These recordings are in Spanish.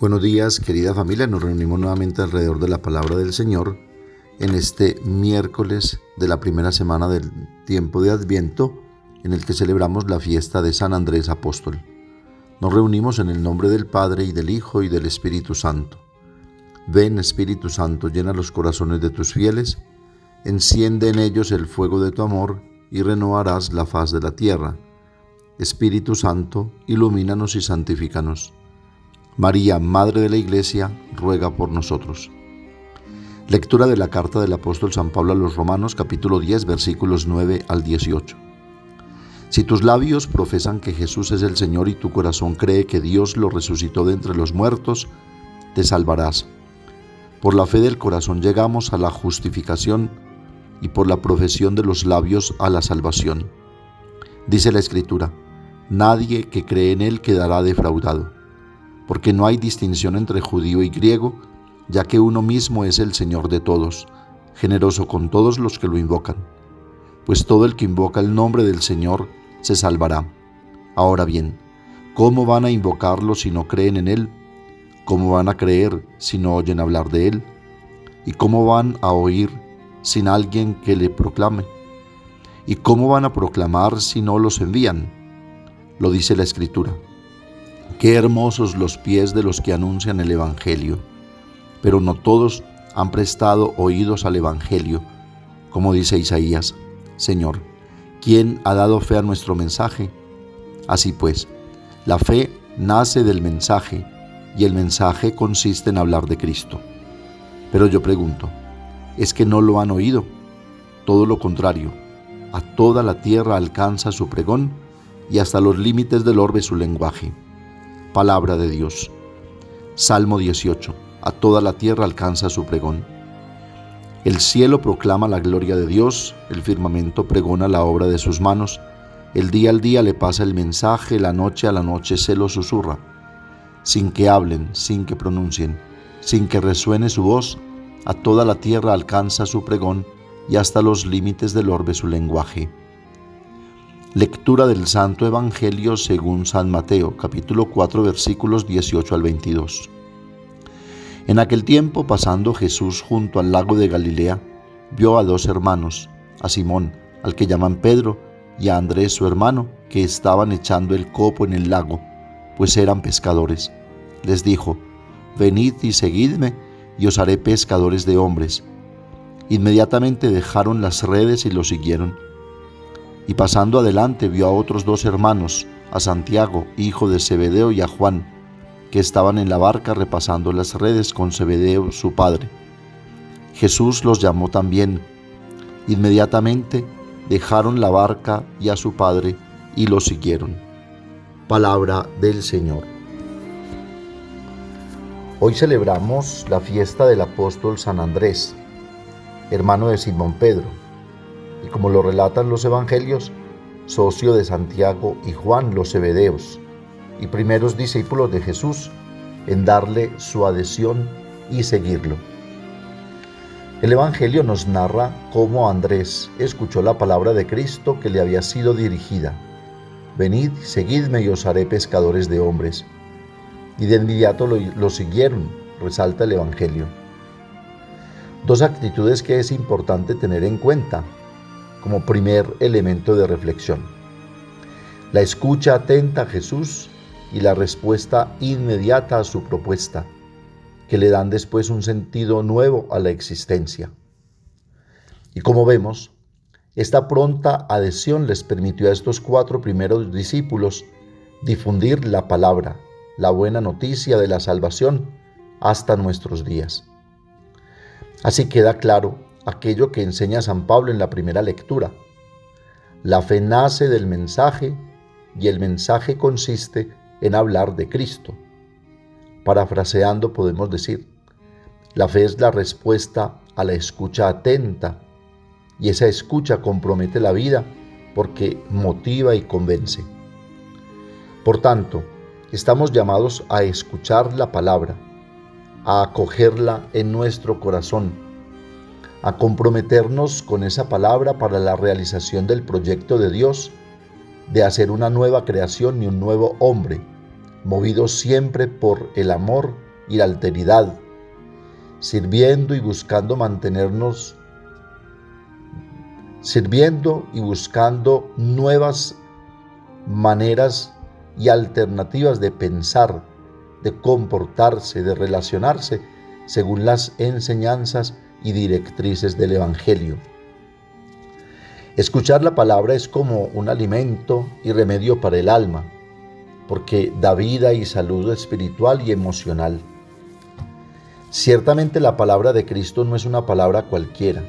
Buenos días, querida familia. Nos reunimos nuevamente alrededor de la palabra del Señor en este miércoles de la primera semana del tiempo de Adviento, en el que celebramos la fiesta de San Andrés Apóstol. Nos reunimos en el nombre del Padre, y del Hijo, y del Espíritu Santo. Ven, Espíritu Santo, llena los corazones de tus fieles, enciende en ellos el fuego de tu amor, y renovarás la faz de la tierra. Espíritu Santo, ilumínanos y santifícanos. María, Madre de la Iglesia, ruega por nosotros. Lectura de la carta del apóstol San Pablo a los Romanos, capítulo 10, versículos 9 al 18. Si tus labios profesan que Jesús es el Señor y tu corazón cree que Dios lo resucitó de entre los muertos, te salvarás. Por la fe del corazón llegamos a la justificación y por la profesión de los labios a la salvación. Dice la Escritura: nadie que cree en Él quedará defraudado. Porque no hay distinción entre judío y griego, ya que uno mismo es el Señor de todos, generoso con todos los que lo invocan. Pues todo el que invoca el nombre del Señor se salvará. Ahora bien, ¿cómo van a invocarlo si no creen en Él? ¿Cómo van a creer si no oyen hablar de Él? ¿Y cómo van a oír sin alguien que le proclame? ¿Y cómo van a proclamar si no los envían? Lo dice la Escritura: qué hermosos los pies de los que anuncian el Evangelio. Pero no todos han prestado oídos al Evangelio. Como dice Isaías: Señor, ¿quién ha dado fe a nuestro mensaje? Así pues, la fe nace del mensaje, y el mensaje consiste en hablar de Cristo. Pero yo pregunto, ¿es que no lo han oído? Todo lo contrario, a toda la tierra alcanza su pregón, y hasta los límites del orbe su lenguaje. Palabra de Dios. Salmo 18. A toda la tierra alcanza su pregón. El cielo proclama la gloria de Dios, el firmamento pregona la obra de sus manos, el día al día le pasa el mensaje, la noche a la noche se lo susurra. Sin que hablen, sin que pronuncien, sin que resuene su voz, a toda la tierra alcanza su pregón, y hasta los límites del orbe su lenguaje. Lectura del Santo Evangelio según San Mateo, capítulo 4, versículos 18 al 22. En aquel tiempo, pasando Jesús junto al lago de Galilea, vio a dos hermanos, a Simón, al que llaman Pedro, y a Andrés su hermano, que estaban echando el copo en el lago, pues eran pescadores. Les dijo: venid y seguidme, y os haré pescadores de hombres. Inmediatamente dejaron las redes y lo siguieron. Y pasando adelante vio a otros dos hermanos, a Santiago, hijo de Zebedeo, y a Juan, que estaban en la barca repasando las redes con Zebedeo su padre. Jesús los llamó también. Inmediatamente dejaron la barca y a su padre y lo siguieron. Palabra del Señor. Hoy celebramos la fiesta del apóstol San Andrés, hermano de Simón Pedro, y como lo relatan los evangelios, socio de Santiago y Juan, los Zebedeos, y primeros discípulos de Jesús en darle su adhesión y seguirlo. El evangelio nos narra cómo Andrés escuchó la palabra de Cristo que le había sido dirigida: venid, seguidme y os haré pescadores de hombres. Y de inmediato lo siguieron, resalta el evangelio. Dos actitudes que es importante tener en cuenta como primer elemento de reflexión: la escucha atenta a Jesús y la respuesta inmediata a su propuesta, que le dan después un sentido nuevo a la existencia. Y como vemos, esta pronta adhesión les permitió a estos 4 primeros discípulos difundir la palabra, la buena noticia de la salvación, hasta nuestros días. Así queda claro aquello que enseña San Pablo en la primera lectura: la fe nace del mensaje, y el mensaje consiste en hablar de Cristo. Parafraseando podemos decir: la fe es la respuesta a la escucha atenta, y esa escucha compromete la vida porque motiva y convence. Por tanto, estamos llamados a escuchar la palabra, a acogerla en nuestro corazón, a comprometernos con esa palabra para la realización del proyecto de Dios de hacer una nueva creación y un nuevo hombre, movidos siempre por el amor y la alteridad, sirviendo y buscando nuevas maneras y alternativas de pensar, de comportarse, de relacionarse según las enseñanzas y directrices del Evangelio. Escuchar la palabra es como un alimento y remedio para el alma, porque da vida y salud espiritual y emocional. Ciertamente la palabra de Cristo no es una palabra cualquiera,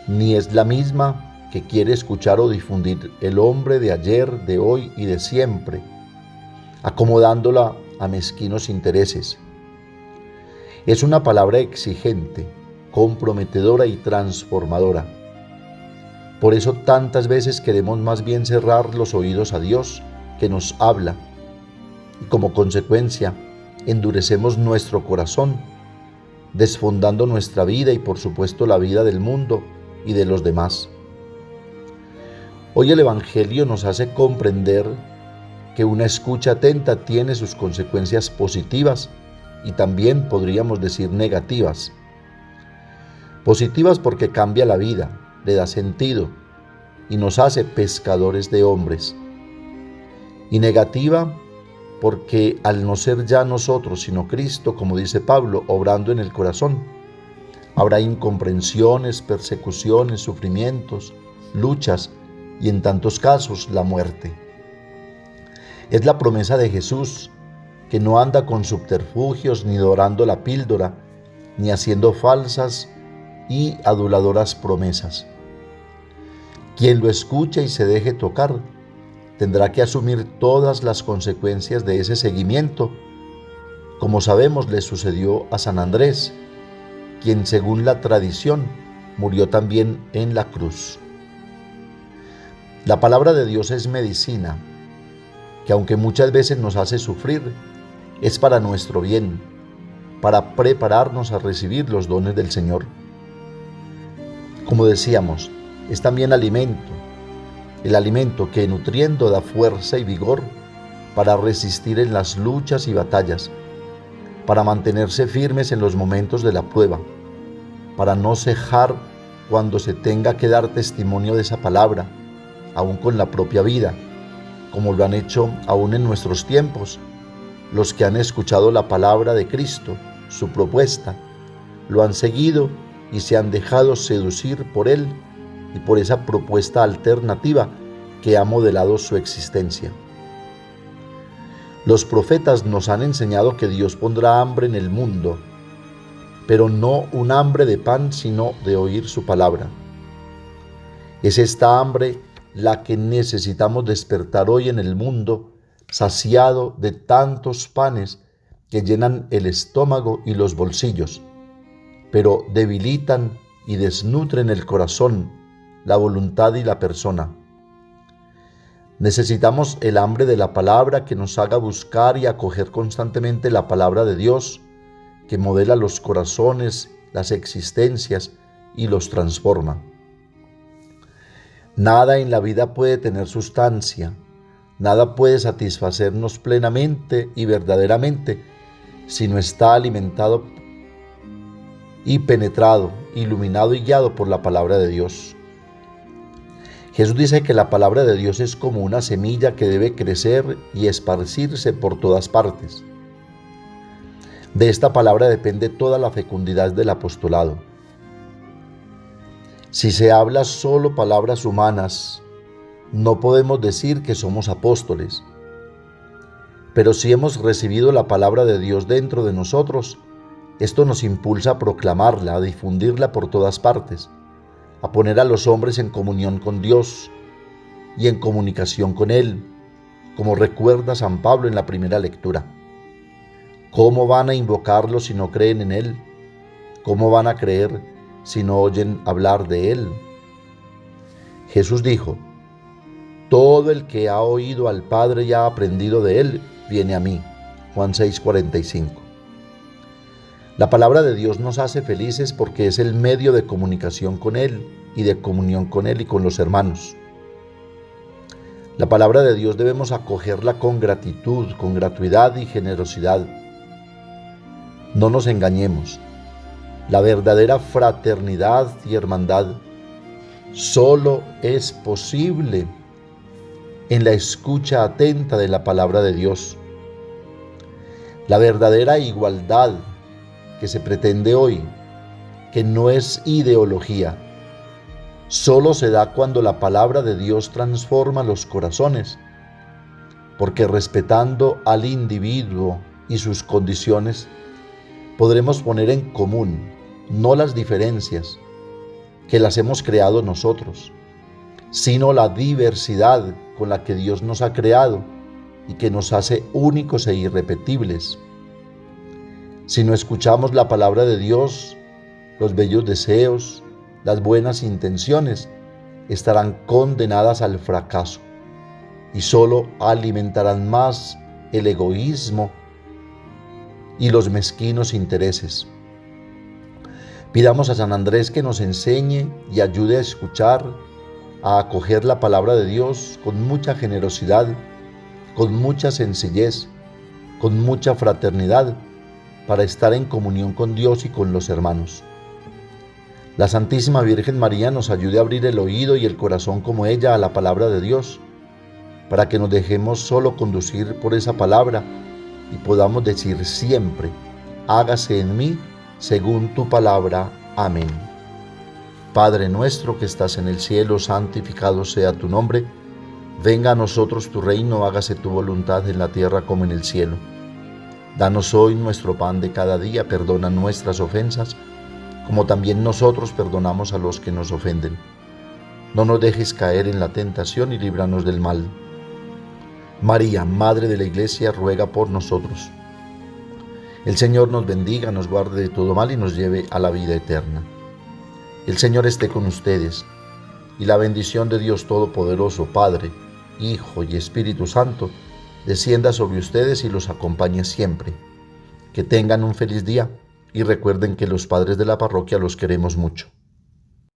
ni es la misma que quiere escuchar o difundir el hombre de ayer, de hoy y de siempre, acomodándola a mezquinos intereses. Es una palabra exigente, comprometedora y transformadora. Por eso tantas veces queremos más bien cerrar los oídos a Dios que nos habla, y como consecuencia endurecemos nuestro corazón, desfondando nuestra vida y por supuesto la vida del mundo y de los demás. Hoy el Evangelio nos hace comprender que una escucha atenta tiene sus consecuencias positivas y también podríamos decir negativas. Positivas porque cambia la vida, le da sentido y nos hace pescadores de hombres. Y negativa porque al no ser ya nosotros sino Cristo, como dice Pablo, obrando en el corazón, habrá incomprensiones, persecuciones, sufrimientos, luchas y en tantos casos la muerte. Es la promesa de Jesús, que no anda con subterfugios ni dorando la píldora, ni haciendo falsas y aduladoras promesas. Quien lo escuche y se deje tocar, tendrá que asumir todas las consecuencias de ese seguimiento, como sabemos le sucedió a San Andrés, quien según la tradición murió también en la cruz. La palabra de Dios es medicina, que aunque muchas veces nos hace sufrir, es para nuestro bien, para prepararnos a recibir los dones del Señor. Como decíamos, es también alimento, el alimento que nutriendo da fuerza y vigor para resistir en las luchas y batallas, para mantenerse firmes en los momentos de la prueba, para no cejar cuando se tenga que dar testimonio de esa palabra, aún con la propia vida, como lo han hecho aún en nuestros tiempos, los que han escuchado la palabra de Cristo, su propuesta, lo han seguido y se han dejado seducir por Él y por esa propuesta alternativa que ha modelado su existencia. Los profetas nos han enseñado que Dios pondrá hambre en el mundo, pero no un hambre de pan, sino de oír su palabra. Es esta hambre la que necesitamos despertar hoy en el mundo, saciado de tantos panes que llenan el estómago y los bolsillos, pero debilitan y desnutren el corazón, la voluntad y la persona. Necesitamos el hambre de la palabra que nos haga buscar y acoger constantemente la palabra de Dios, que modela los corazones, las existencias y los transforma. Nada en la vida puede tener sustancia, nada puede satisfacernos plenamente y verdaderamente si no está alimentado y penetrado, iluminado y guiado por la palabra de Dios. Jesús dice que la palabra de Dios es como una semilla que debe crecer y esparcirse por todas partes. De esta palabra depende toda la fecundidad del apostolado. Si se habla solo palabras humanas, no podemos decir que somos apóstoles. Pero si hemos recibido la palabra de Dios dentro de nosotros, esto nos impulsa a proclamarla, a difundirla por todas partes, a poner a los hombres en comunión con Dios y en comunicación con Él, como recuerda San Pablo en la primera lectura. ¿Cómo van a invocarlo si no creen en Él? ¿Cómo van a creer si no oyen hablar de Él? Jesús dijo: todo el que ha oído al Padre y ha aprendido de Él, viene a mí. Juan 6:45. La palabra de Dios nos hace felices porque es el medio de comunicación con Él y de comunión con Él y con los hermanos. La palabra de Dios debemos acogerla con gratitud, con gratuidad y generosidad. No nos engañemos. La verdadera fraternidad y hermandad solo es posible en la escucha atenta de la palabra de Dios. La verdadera igualdad que se pretende hoy, que no es ideología, solo se da cuando la palabra de Dios transforma los corazones, porque respetando al individuo y sus condiciones, podremos poner en común no las diferencias que las hemos creado nosotros, sino la diversidad con la que Dios nos ha creado y que nos hace únicos e irrepetibles. Si no escuchamos la palabra de Dios, los bellos deseos, las buenas intenciones estarán condenadas al fracaso y solo alimentarán más el egoísmo y los mezquinos intereses. Pidamos a San Andrés que nos enseñe y ayude a escuchar, a acoger la palabra de Dios con mucha generosidad, con mucha sencillez, con mucha fraternidad, para estar en comunión con Dios y con los hermanos. La Santísima Virgen María nos ayude a abrir el oído y el corazón como ella a la palabra de Dios, para que nos dejemos solo conducir por esa palabra y podamos decir siempre: hágase en mí según tu palabra. Amén. Padre nuestro que estás en el cielo, santificado sea tu nombre. Venga a nosotros tu reino, hágase tu voluntad en la tierra como en el cielo. Danos hoy nuestro pan de cada día, perdona nuestras ofensas, como también nosotros perdonamos a los que nos ofenden. No nos dejes caer en la tentación y líbranos del mal. María, Madre de la Iglesia, ruega por nosotros. El Señor nos bendiga, nos guarde de todo mal y nos lleve a la vida eterna. El Señor esté con ustedes, y la bendición de Dios Todopoderoso, Padre, Hijo y Espíritu Santo, descienda sobre ustedes y los acompañe siempre. Que tengan un feliz día y recuerden que los padres de la parroquia los queremos mucho.